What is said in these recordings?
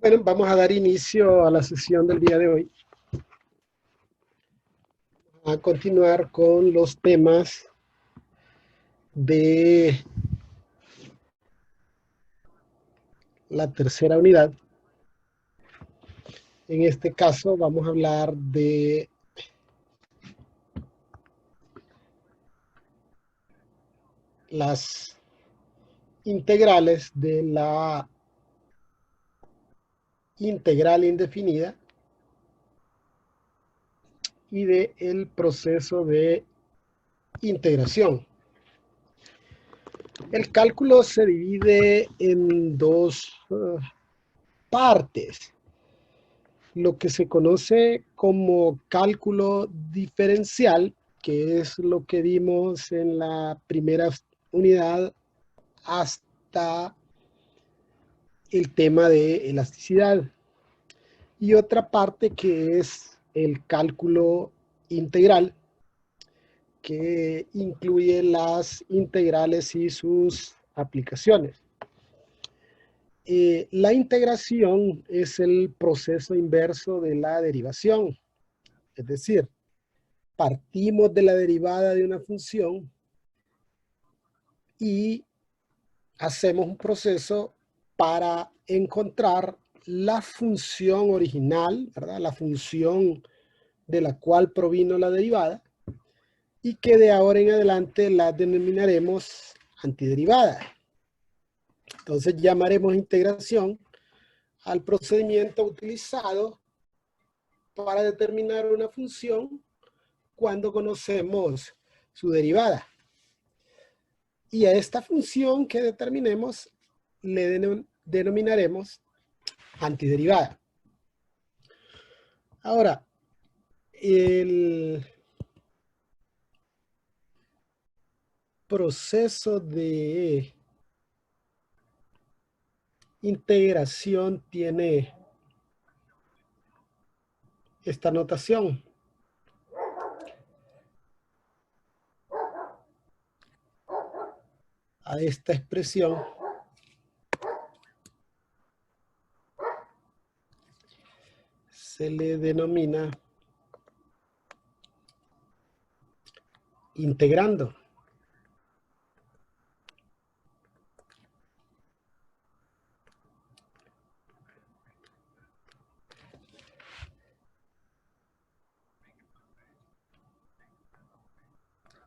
Bueno, vamos a dar inicio a la sesión del día de hoy. A continuar con los temas de la tercera unidad. En este caso vamos a hablar de las integrales de la integral indefinida y del proceso de integración. El cálculo se divide en dos partes. Lo que se conoce como cálculo diferencial, que es lo que vimos en la primera unidad hasta el tema de elasticidad. Y otra parte que es el cálculo integral, que incluye las integrales y sus aplicaciones. La integración es el proceso inverso de la derivación. Es decir, partimos de la derivada de una función y hacemos un proceso para encontrar la función original, ¿verdad? La función de la cual provino la derivada, y que de ahora en adelante la denominaremos antiderivada. Entonces llamaremos integración al procedimiento utilizado para determinar una función cuando conocemos su derivada. Y a esta función que determinemos le denominaremos antiderivada. Ahora, el proceso de integración tiene esta notación. A esta expresión se le denomina integrando.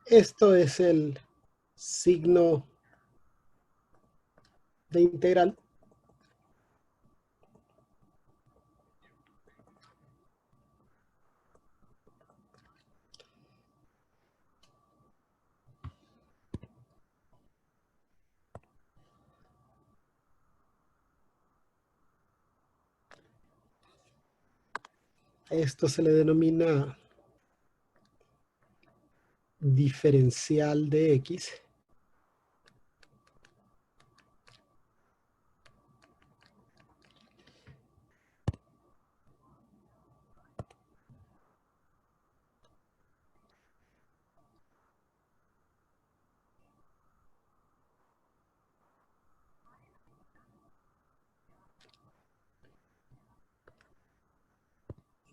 Esto es el signo de integral. Esto se le denomina diferencial de X.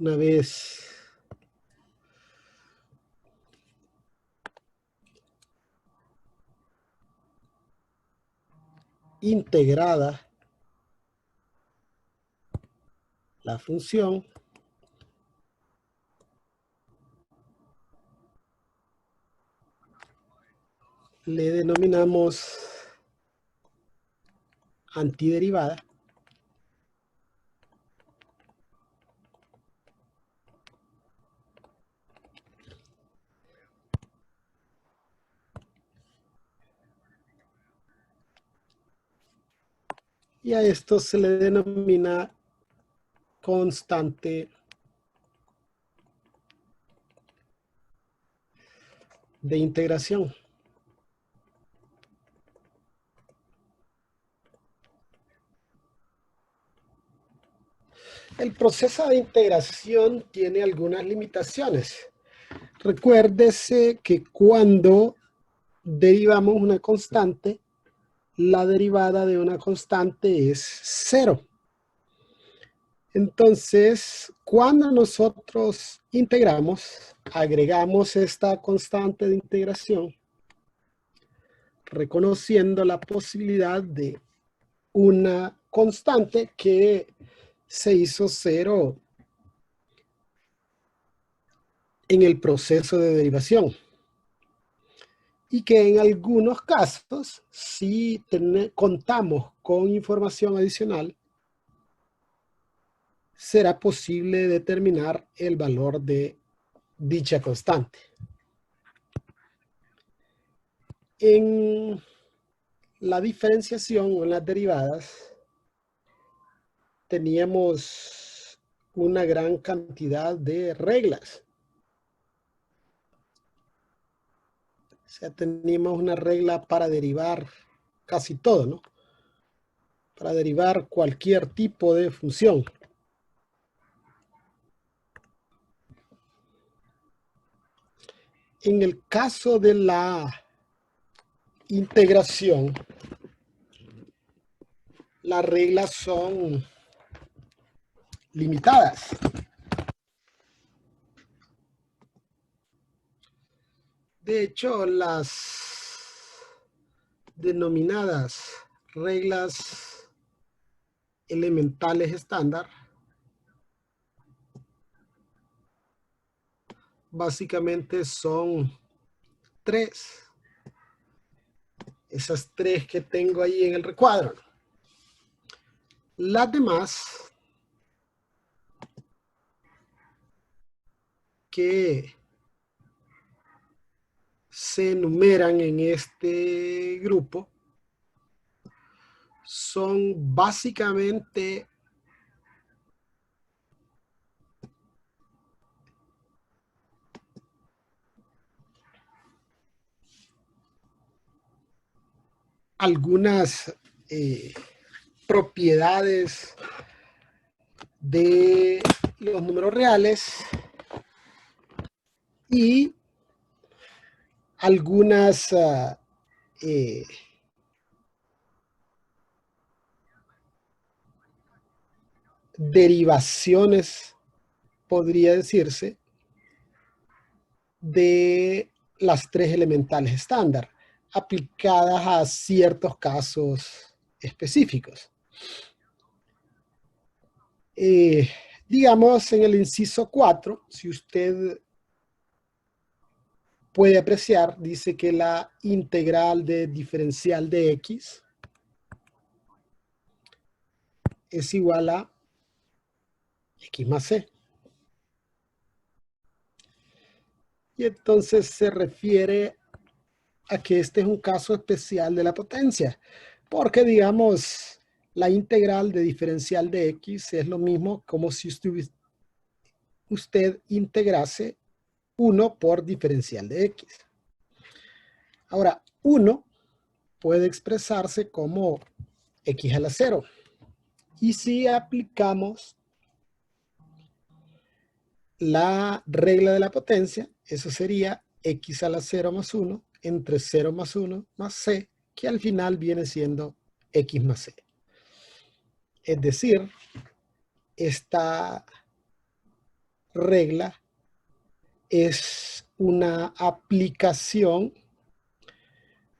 Una vez integrada la función, le denominamos antiderivada. Y a esto se le denomina constante de integración. El proceso de integración tiene algunas limitaciones. Recuérdese que cuando derivamos una constante, la derivada de una constante es cero. Entonces, cuando nosotros integramos, agregamos esta constante de integración, reconociendo la posibilidad de una constante que se hizo cero en el proceso de derivación. Y que en algunos casos, si contamos con información adicional, será posible determinar el valor de dicha constante. En la diferenciación o en las derivadas, teníamos una gran cantidad de reglas. O sea, teníamos una regla para derivar casi todo, ¿no? Para derivar cualquier tipo de función. En el caso de la integración, las reglas son limitadas. De hecho, las denominadas reglas elementales estándar básicamente son tres. Esas tres que tengo ahí en el recuadro. Las demás que se enumeran en este grupo son básicamente algunas propiedades de los números reales y algunas derivaciones, podría decirse, de las tres elementales estándar, aplicadas a ciertos casos específicos. Digamos, en el inciso 4, si usted puede apreciar, dice que la integral de diferencial de x es igual a x más c. Y entonces se refiere a que este es un caso especial de la potencia, porque digamos, la integral de diferencial de x es lo mismo como si usted integrase 1 por diferencial de x. Ahora, 1 puede expresarse como x a la 0. Y si aplicamos la regla de la potencia, eso sería x a la 0 más 1 entre 0 más 1 más c, que al final viene siendo x más c. Es decir, esta regla es una aplicación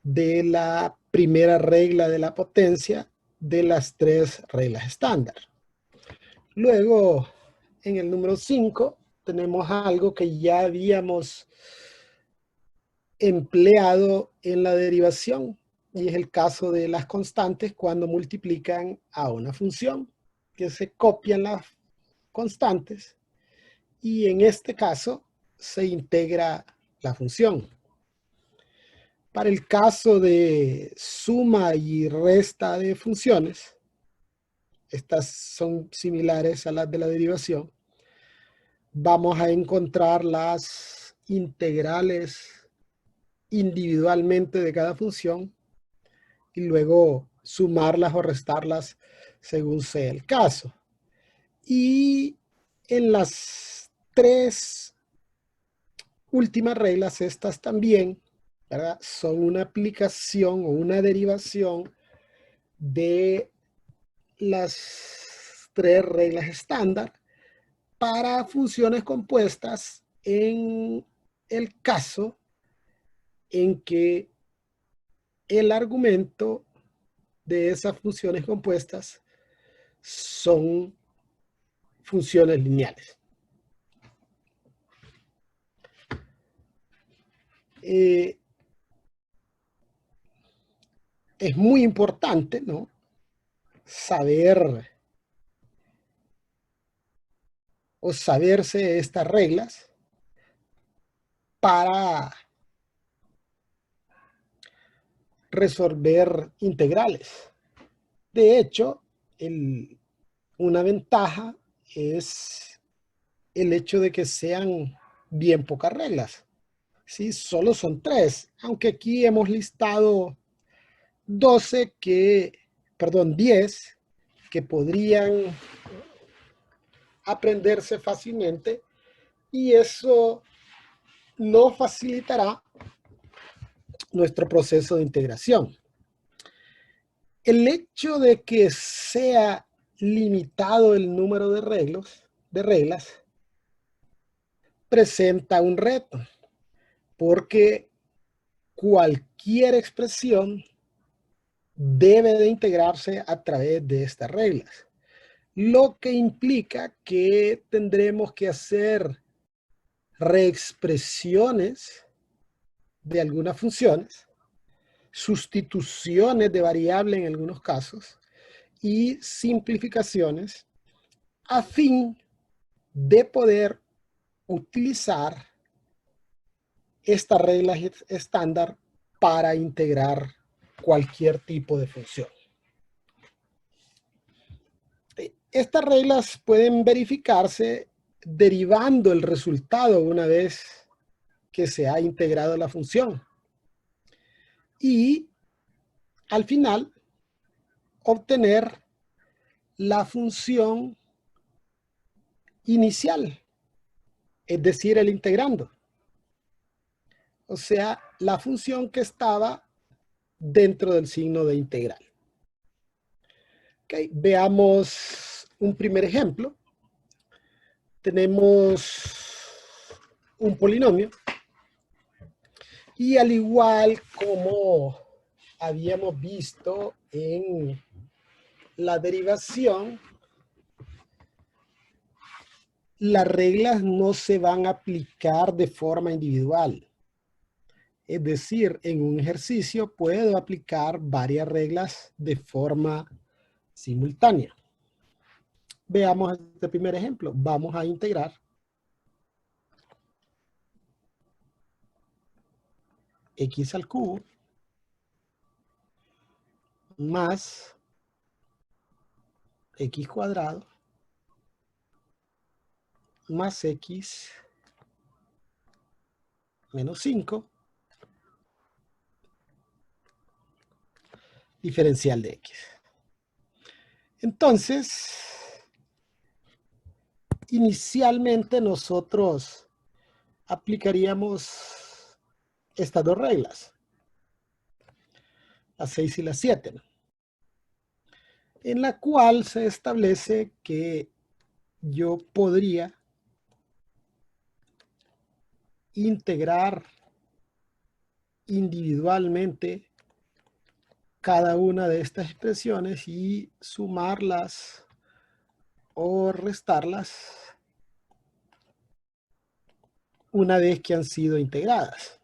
de la primera regla de la potencia de las tres reglas estándar. Luego, en el número 5, tenemos algo que ya habíamos empleado en la derivación, y es el caso de las constantes cuando multiplican a una función, que se copian las constantes y en este caso se integra la función. Para el caso de suma y resta de funciones, estas son similares a las de la derivación, vamos a encontrar las integrales individualmente de cada función y luego sumarlas o restarlas según sea el caso. Y en las tres últimas reglas, estas también, ¿verdad?, son una aplicación o una derivación de las 3 reglas estándar para funciones compuestas en el caso en que el argumento de esas funciones compuestas son funciones lineales. Es muy importante, ¿no?, saber o saberse estas reglas para resolver integrales. De hecho, una ventaja es el hecho de que sean bien pocas reglas. ¿Sí? Solo son 3, aunque aquí hemos listado 10 que podrían aprenderse fácilmente, y eso nos facilitará nuestro proceso de integración. El hecho de que sea limitado el número de reglas presenta un reto, porque cualquier expresión debe de integrarse a través de estas reglas, lo que implica que tendremos que hacer reexpresiones de algunas funciones, sustituciones de variable en algunos casos y simplificaciones a fin de poder utilizar estas reglas estándar para integrar cualquier tipo de función. Estas reglas pueden verificarse derivando el resultado una vez que se ha integrado la función, y al final obtener la función inicial, es decir, el integrando. O sea, la función que estaba dentro del signo de integral. Okay, veamos un primer ejemplo. Tenemos un polinomio y, al igual como habíamos visto en la derivación, las reglas no se van a aplicar de forma individual. Es decir, en un ejercicio puedo aplicar varias reglas de forma simultánea. Veamos este primer ejemplo. Vamos a integrar x al cubo más x cuadrado más x menos 5 diferencial de x. Entonces, inicialmente nosotros aplicaríamos estas 2 reglas, las 6 y las 7, ¿no?, en la cual se establece que yo podría integrar individualmente cada una de estas expresiones y sumarlas o restarlas una vez que han sido integradas.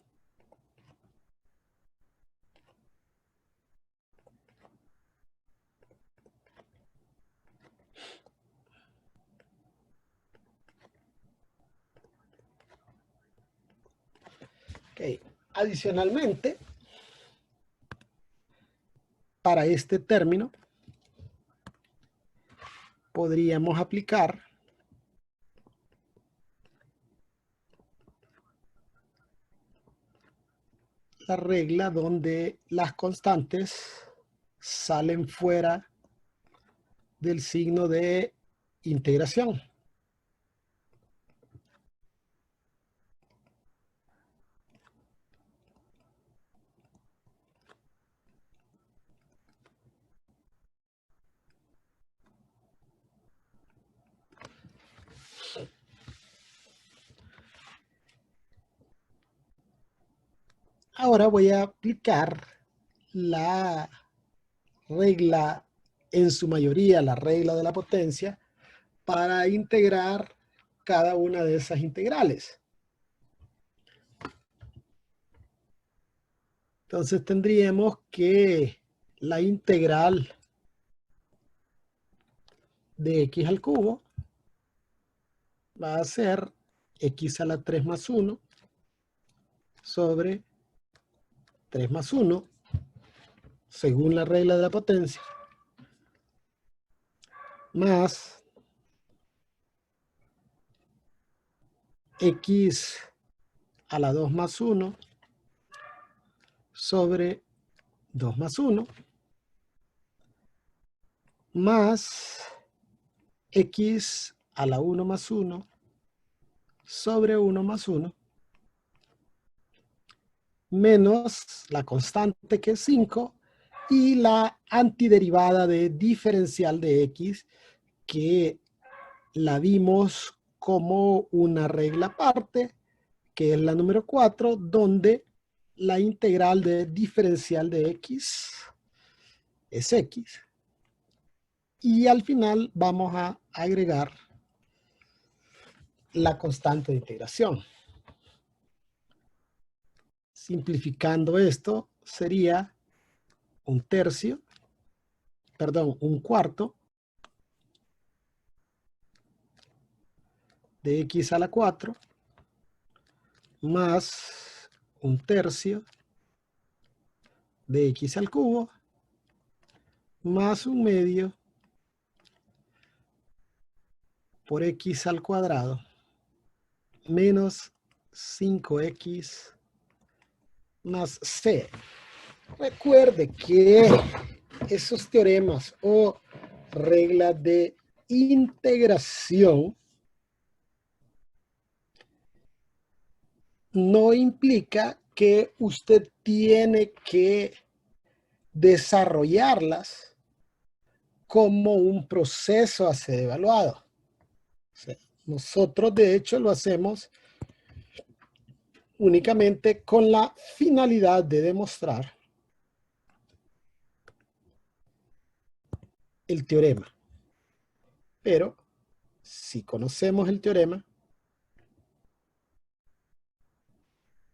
Okay. Adicionalmente, para este término, podríamos aplicar la regla donde las constantes salen fuera del signo de integración. Ahora voy a aplicar la regla, en su mayoría, la regla de la potencia, para integrar cada una de esas integrales. Entonces tendríamos que la integral de x al cubo va a ser x a la 3 más 1 sobre 3 más 1, según la regla de la potencia, más x a la 2 más 1 sobre 2 más 1, más x a la 1 más 1 sobre 1 más 1, menos la constante que es 5 y la antiderivada de diferencial de x, que la vimos como una regla aparte, que es la número 4, donde la integral de diferencial de x es x. Y al final vamos a agregar la constante de integración. Simplificando esto, sería un cuarto de x a la 4 más un tercio de x al cubo más un medio por x al cuadrado menos 5x más c. Recuerde que esos teoremas o reglas de integración no implica que usted tiene que desarrollarlas como un proceso a ser evaluado. O sea, nosotros de hecho lo hacemos únicamente con la finalidad de demostrar el teorema. Pero si conocemos el teorema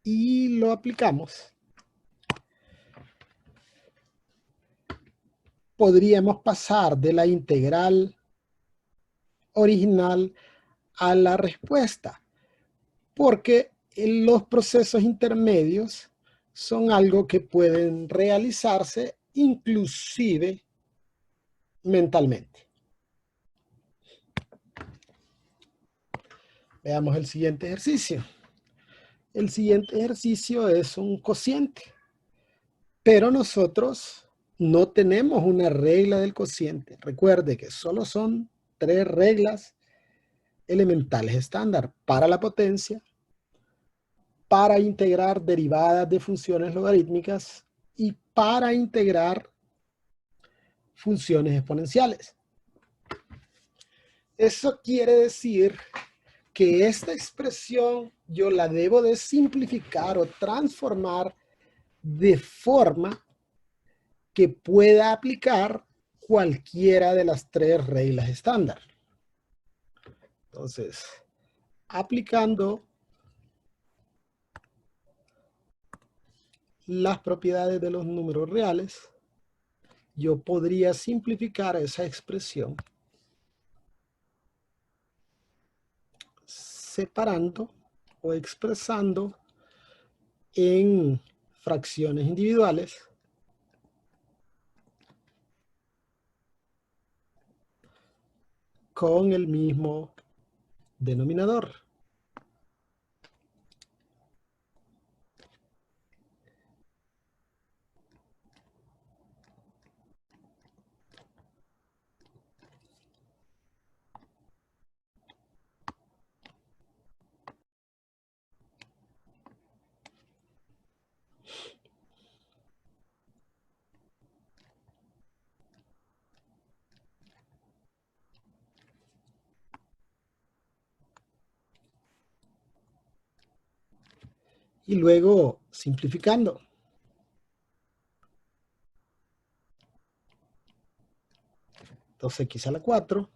y lo aplicamos, podríamos pasar de la integral original a la respuesta, porque los procesos intermedios son algo que pueden realizarse inclusive mentalmente. Veamos el siguiente ejercicio. El siguiente ejercicio es un cociente, pero nosotros no tenemos una regla del cociente. Recuerde que solo son 3 reglas elementales estándar para la potencia, para integrar derivadas de funciones logarítmicas y para integrar funciones exponenciales. Eso quiere decir que esta expresión yo la debo de simplificar o transformar de forma que pueda aplicar cualquiera de las 3 reglas estándar. Entonces, aplicando las propiedades de los números reales, yo podría simplificar esa expresión separando o expresando en fracciones individuales con el mismo denominador. Y luego simplificando. Entonces x a la 4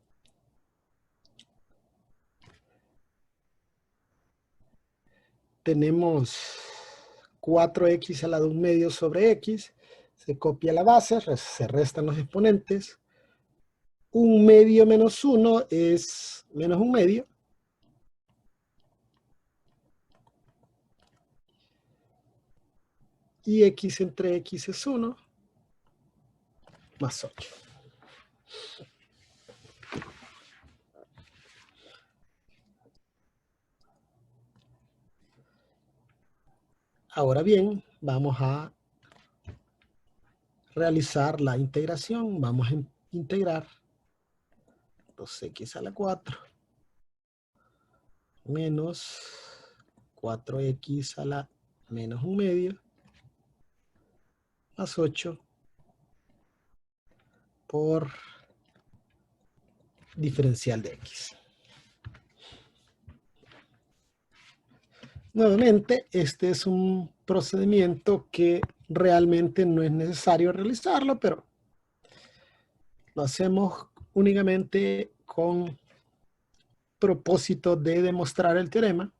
tenemos 4x a la 2 medio sobre x, se copia la base, se restan los exponentes, 1 medio menos 1 es menos 1 medio, y x entre x es 1, más 8. Ahora bien, vamos a realizar la integración. Vamos a integrar 2x a la 4 menos 4x a la menos 1 medio más 8 por diferencial de x. Nuevamente, este es un procedimiento que realmente no es necesario realizarlo, pero lo hacemos únicamente con propósito de demostrar el teorema.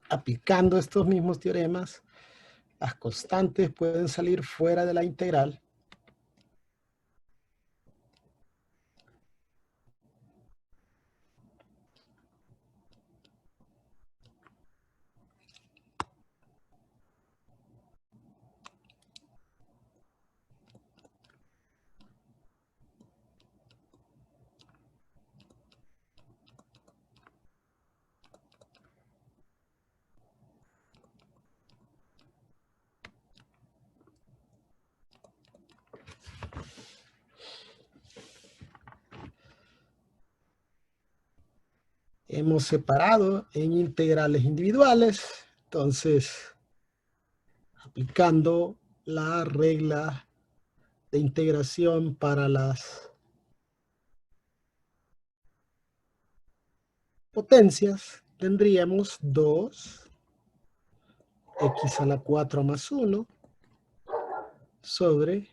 Aplicando estos mismos teoremas, las constantes pueden salir fuera de la integral. Hemos separado en integrales individuales, entonces aplicando la regla de integración para las potencias, tendríamos 2x a la 4 más 1 sobre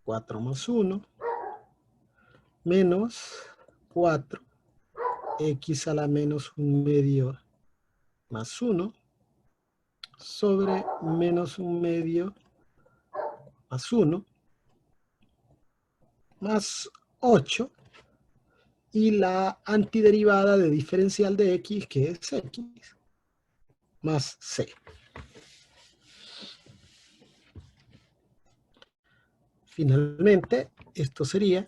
4 más 1 menos 4x a la menos 1 medio más 1 sobre menos 1 medio más 1 más 8 y la antiderivada de diferencial de x, que es x, más c. Finalmente, esto sería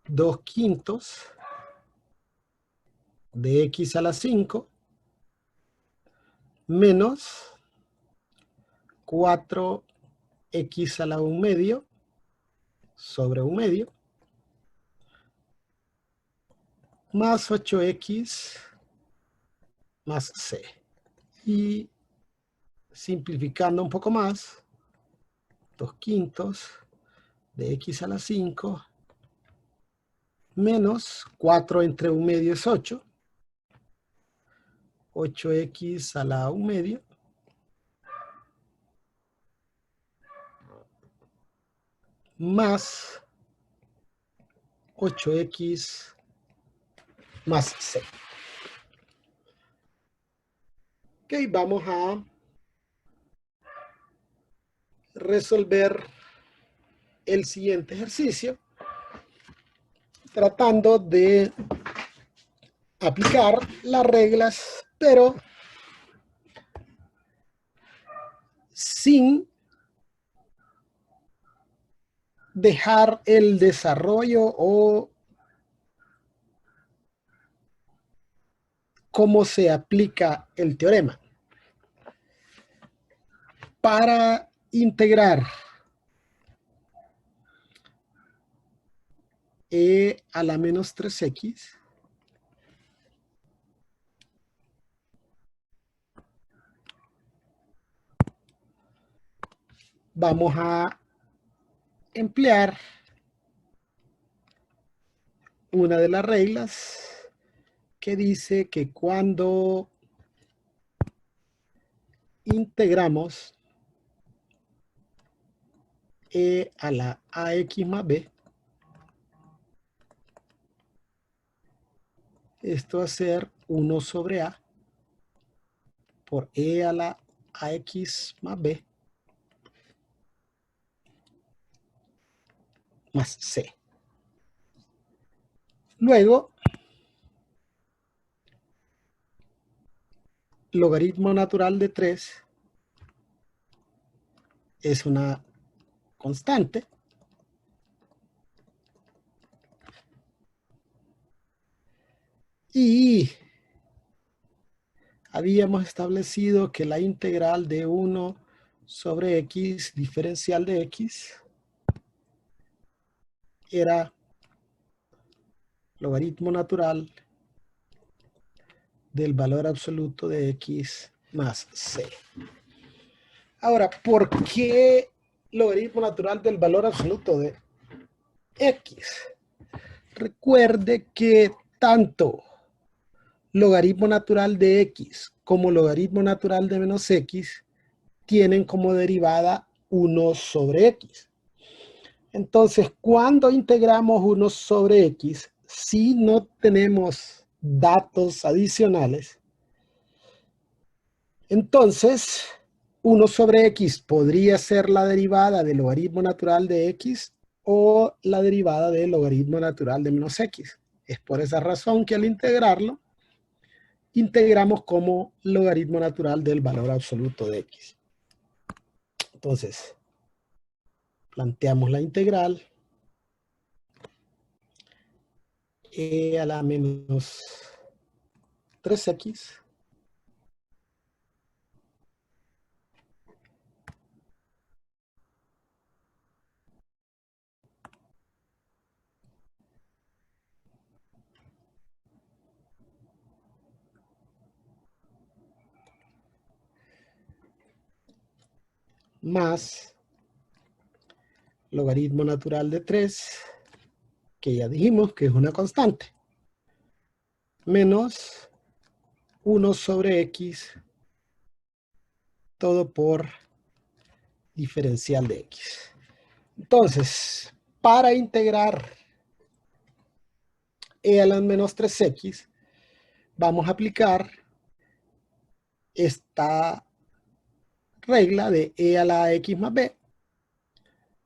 2/5 de x a la 5 menos 4x a la 1 medio sobre 1 medio más 8x más c. Y simplificando un poco más, 2/5 de x a la 5 menos 4 entre 1 medio es 8, 8x a la 1 medio más 8x más c. Ok, vamos a resolver el siguiente ejercicio tratando de aplicar las reglas, pero sin dejar el desarrollo o cómo se aplica el teorema. Para integrar e a la menos 3x vamos a emplear una de las reglas que dice que cuando integramos e a la ax más b, esto va a ser 1 sobre a por e a la ax más b más c. Luego, logaritmo natural de 3 es una constante. Y habíamos establecido que la integral de 1 sobre x diferencial de x era logaritmo natural del valor absoluto de x más c. Ahora, ¿por qué logaritmo natural del valor absoluto de x? Recuerde que tanto logaritmo natural de x como logaritmo natural de menos x tienen como derivada 1 sobre x. Entonces, cuando integramos 1 sobre x, si no tenemos datos adicionales, entonces 1 sobre x podría ser la derivada del logaritmo natural de x o la derivada del logaritmo natural de menos x. Es por esa razón que al integrarlo, integramos como logaritmo natural del valor absoluto de x. Entonces, planteamos la integral e a la menos 3x más logaritmo natural de 3, que ya dijimos que es una constante, menos 1 sobre x, todo por diferencial de x. Entonces, para integrar e a la menos 3x, vamos a aplicar esta regla de e a la x más b.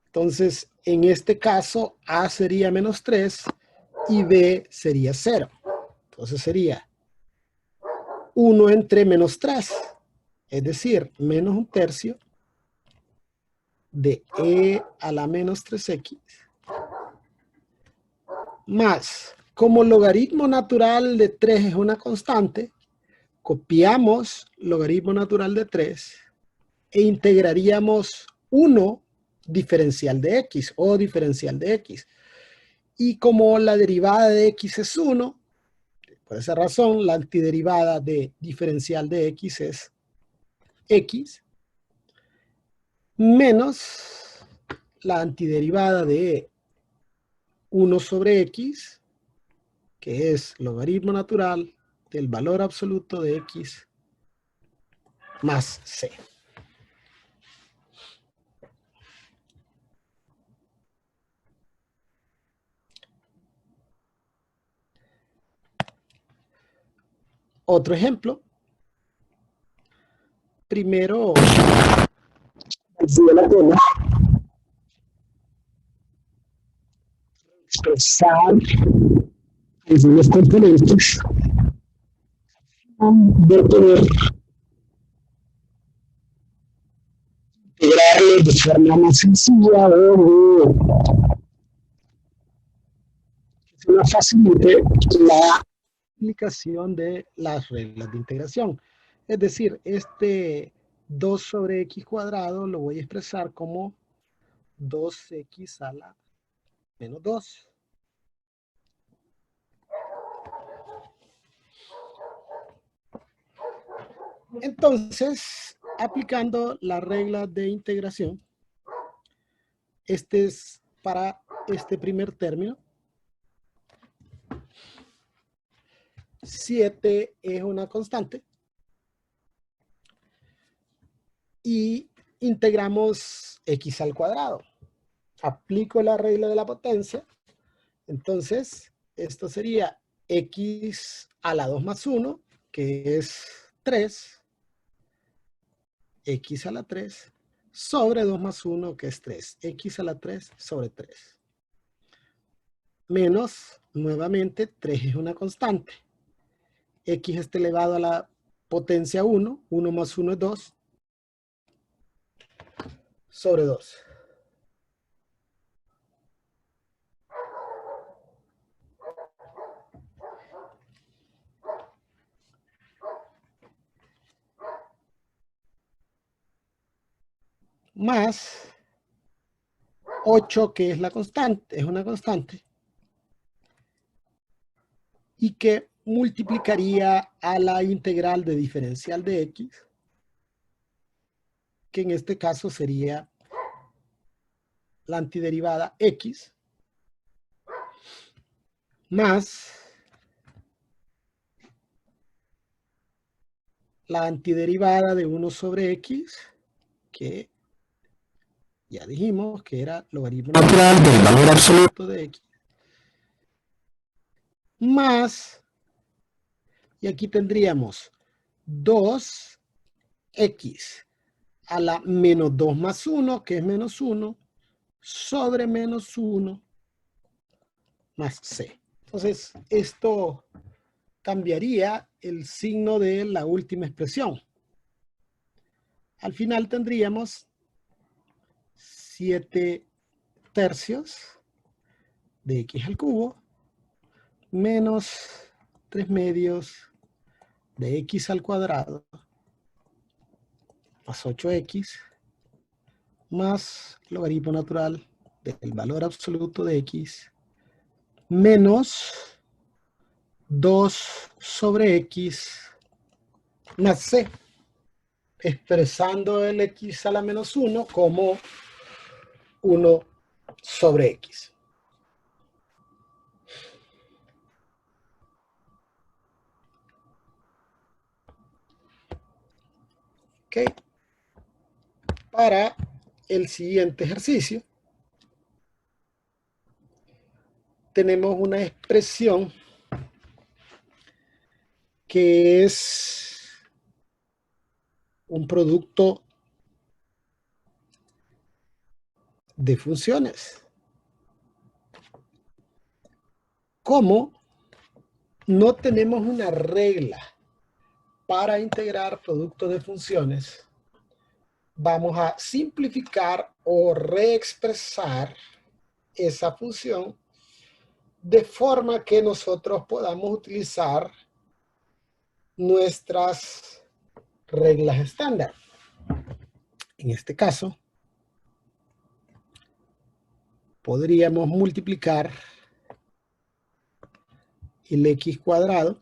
Entonces, en este caso, a sería menos 3 y b sería 0. Entonces sería 1 entre menos 3, es decir, menos un tercio de e a la menos 3x, más, como logaritmo natural de 3 es una constante, copiamos logaritmo natural de 3 e integraríamos 1 diferencial de x o diferencial de x. Y como la derivada de x es 1, por esa razón la antiderivada de diferencial de x es x menos la antiderivada de 1 sobre x, que es logaritmo natural del valor absoluto de x más c. Otro ejemplo. Primero, expresar algunos componentes de poder integrarlos de forma más sencilla o que nos facilite la aplicación de las reglas de integración. Es decir, este 2 sobre x cuadrado lo voy a expresar como 2x a la menos 2. Entonces, aplicando la regla de integración, este es para este primer término. 7 es una constante. Y integramos x al cuadrado. Aplico la regla de la potencia. Entonces, esto sería x a la 2 más 1, que es 3. X a la 3 sobre 2 más 1, que es 3. X a la 3 sobre 3. Menos, nuevamente, 3 es una constante. X está elevado a la potencia 1. 1 más 1 es 2. Sobre 2. Más 8, que es la constante, es una constante, y que multiplicaría a la integral de diferencial de x, que en este caso sería la antiderivada x, más la antiderivada de 1 sobre x, que ya dijimos que era logaritmo natural del valor absoluto de x, más, y aquí tendríamos 2x a la menos 2 más 1, que es menos 1, sobre menos 1, más c. Entonces, esto cambiaría el signo de la última expresión. Al final tendríamos 7 tercios de x al cubo menos 3 medios de x al cuadrado más 8x más logaritmo natural del valor absoluto de x menos 2 sobre x más c, expresando el x a la menos 1 como 1 sobre x. Ok. Para el siguiente ejercicio, tenemos una expresión que es un producto de funciones. Como no tenemos una regla para integrar productos de funciones, vamos a simplificar o reexpresar esa función de forma que nosotros podamos utilizar nuestras reglas estándar. En este caso, podríamos multiplicar el x cuadrado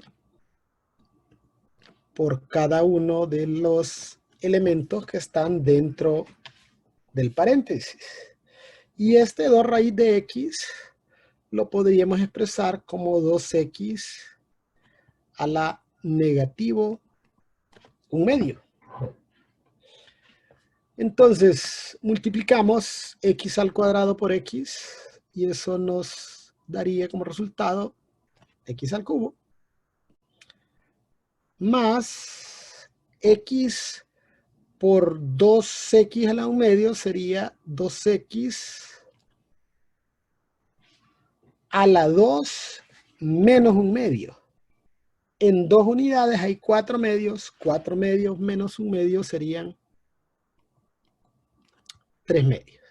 por cada uno de los elementos que están dentro del paréntesis. Y este 2 raíz de x lo podríamos expresar como 2x a la negativo 1/2. Entonces, multiplicamos x al cuadrado por x y eso nos daría como resultado x al cubo más x por 2x a la 1/2 sería 2x a la 2 menos 1/2. En 2 unidades hay 4 medios. 4 medios menos 1/2 serían 3 medios.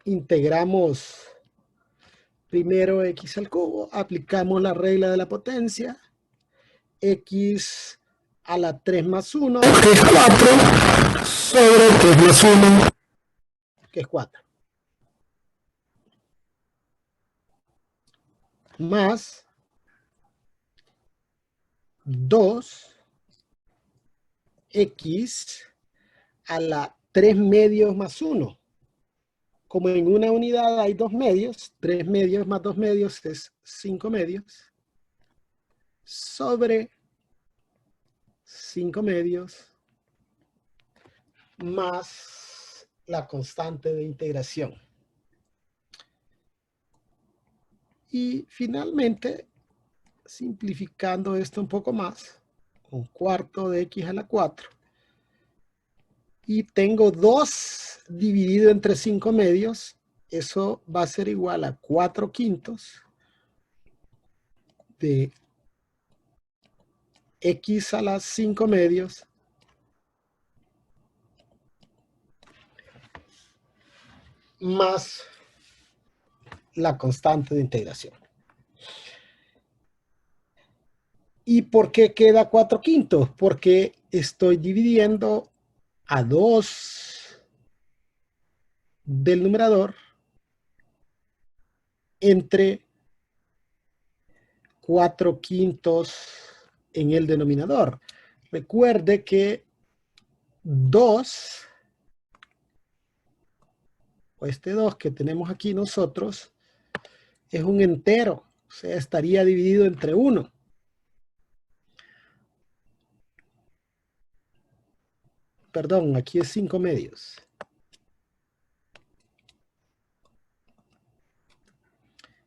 Integramos primero x al cubo, aplicamos la regla de la potencia, x a la 3 más 1, que es 4, sobre 3 más 1, que es 4. más 2x a la 3 medios más 1. Como en una unidad hay 2 medios, 3 medios más 2 medios es 5 medios, sobre 5 medios más la constante de integración. Y finalmente, simplificando esto un poco más, un cuarto de x a la 4. Y tengo 2 dividido entre 5 medios. Eso va a ser igual a 4 quintos de x a las 5 medios más la constante de integración. ¿Y por qué queda 4 quintos? Porque estoy dividiendo a 2 del numerador entre 4 quintos en el denominador. Recuerde que 2, o este 2 que tenemos aquí nosotros, es un entero, o sea, estaría dividido entre 1. Perdón, aquí es 5 medios.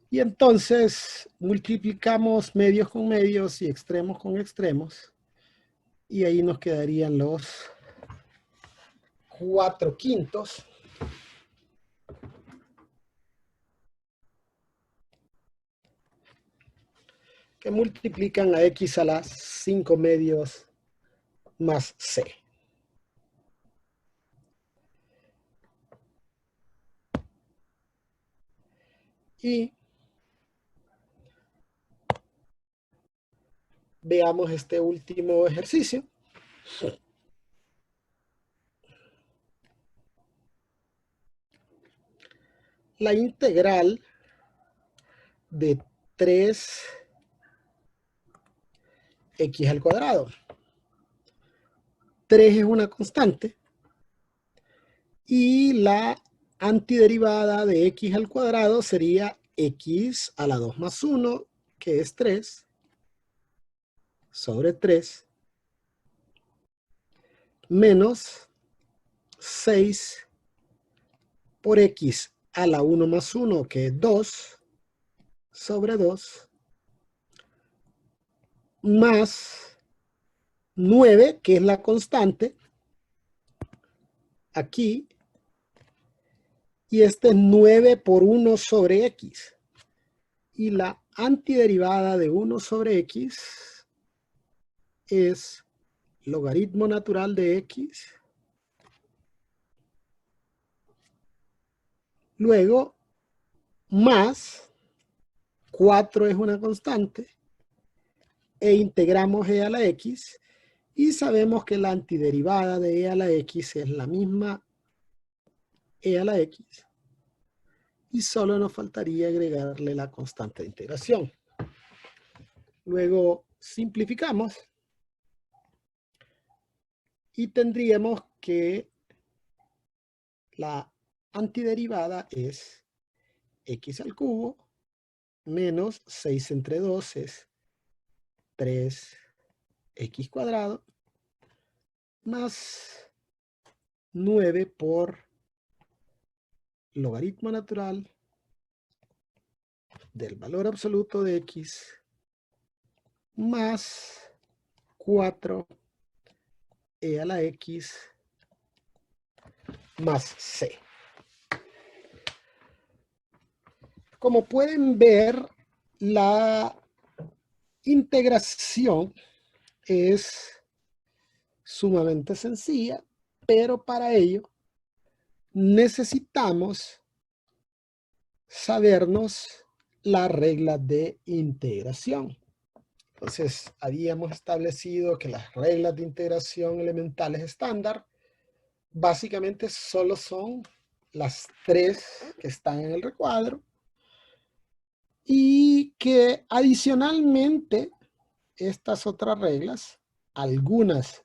Y entonces multiplicamos medios con medios y extremos con extremos. Y ahí nos quedarían los 4 quintos. Que multiplican a x a las 5 medios más c. Y veamos este último ejercicio. La integral de 3x al cuadrado. 3 es una constante. Y la antiderivada de x al cuadrado sería x a la 2 más 1, que es 3, sobre 3, menos 6 por x a la 1 más 1, que es 2, sobre 2, más 9, que es la constante, aquí, y este es 9 por 1 sobre x. Y la antiderivada de 1 sobre x es logaritmo natural de x. Luego, más 4 es una constante, e integramos e a la x, y sabemos que la antiderivada de e a la x es la misma e a la x, y solo nos faltaría agregarle la constante de integración. Luego simplificamos, y tendríamos que la antiderivada es x al cubo menos 6 entre 2 es 3x cuadrado más 9 por logaritmo natural del valor absoluto de x más 4 a la x más c. Como pueden ver, la integración es sumamente sencilla, pero para ello necesitamos sabernos las reglas de integración. Entonces, habíamos establecido que las reglas de integración elementales estándar básicamente solo son las 3 que están en el recuadro, y que adicionalmente estas otras reglas, algunas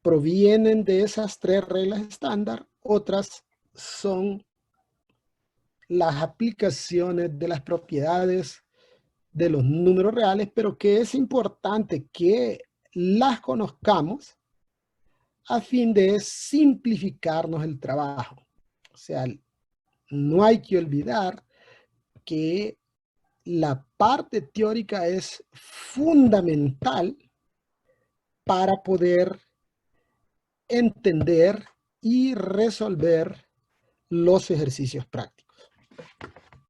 provienen de esas 3 reglas estándar, otras son las aplicaciones de las propiedades de los números reales, pero que es importante que las conozcamos a fin de simplificarnos el trabajo. O sea, no hay que olvidar que la parte teórica es fundamental para poder entender y resolver los ejercicios prácticos.